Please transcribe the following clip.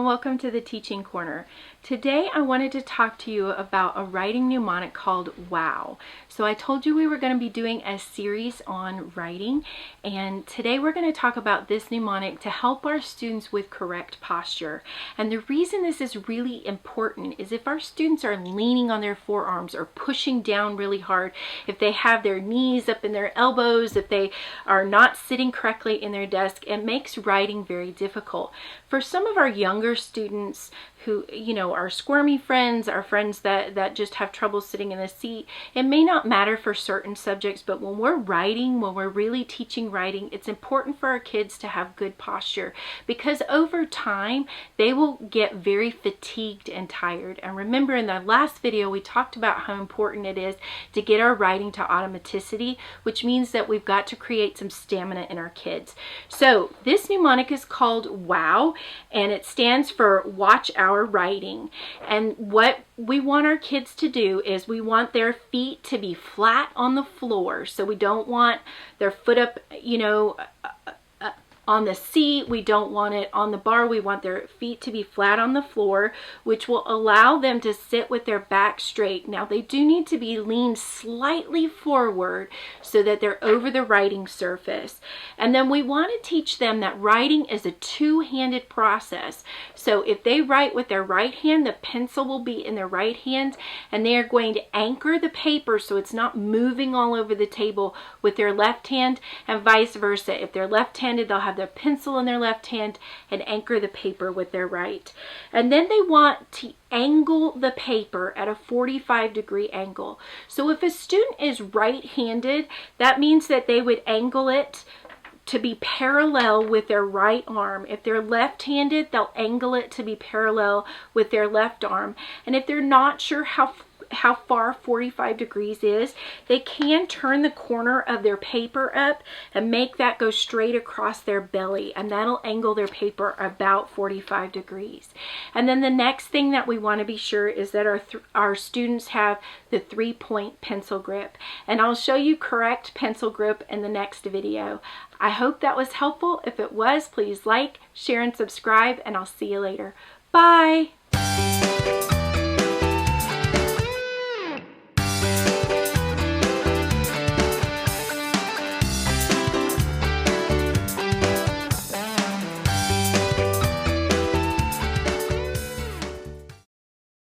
welcome to the Teaching Corner. Today I wanted to talk to you about a writing mnemonic called WOW. So I told you we were going to be doing a series on writing, and today we're going to talk about this mnemonic to help our students with correct posture. And the reason this is really important is if our students are leaning on their forearms or pushing down really hard, if they have their knees up in their elbows, if they are not sitting correctly in their desk, it makes writing very difficult. For some of our younger students who, are squirmy friends, our friends that just have trouble sitting in the seat, it may not matter for certain subjects, but when we're writing, when we're really teaching writing, it's important for our kids to have good posture, because over time they will get very fatigued and tired. And remember, in the last video we talked about how important it is to get our writing to automaticity, which means that we've got to create some stamina in our kids. So this mnemonic is called WOW, and it stands for Watch Our Writing. And what we want our kids to do is we want their feet to be flat on the floor. So we don't want their foot up, on the seat. We don't want it on the bar. We want their feet to be flat on the floor, which will allow them to sit with their back straight. Now they do need to be leaned slightly forward so that they're over the writing surface. And then we want to teach them that writing is a two-handed process. So if they write with their right hand, the pencil will be in their right hand, and they are going to anchor the paper so it's not moving all over the table with their left hand, and vice versa. If they're left-handed, they'll have their pencil in their left hand and anchor the paper with their right. And then they want to angle the paper at a 45-degree angle. So if a student is right-handed, that means that they would angle it to be parallel with their right arm. If they're left-handed, they'll angle it to be parallel with their left arm. And if they're not sure how far 45 degrees is, they can turn the corner of their paper up and make that go straight across their belly, and that'll angle their paper about 45 degrees. And then the next thing that we want to be sure is that our students have the 3-point pencil grip, and I'll show you correct pencil grip in the next video. I hope that was helpful. If it was, please like, share, and subscribe, and I'll see you later. Bye!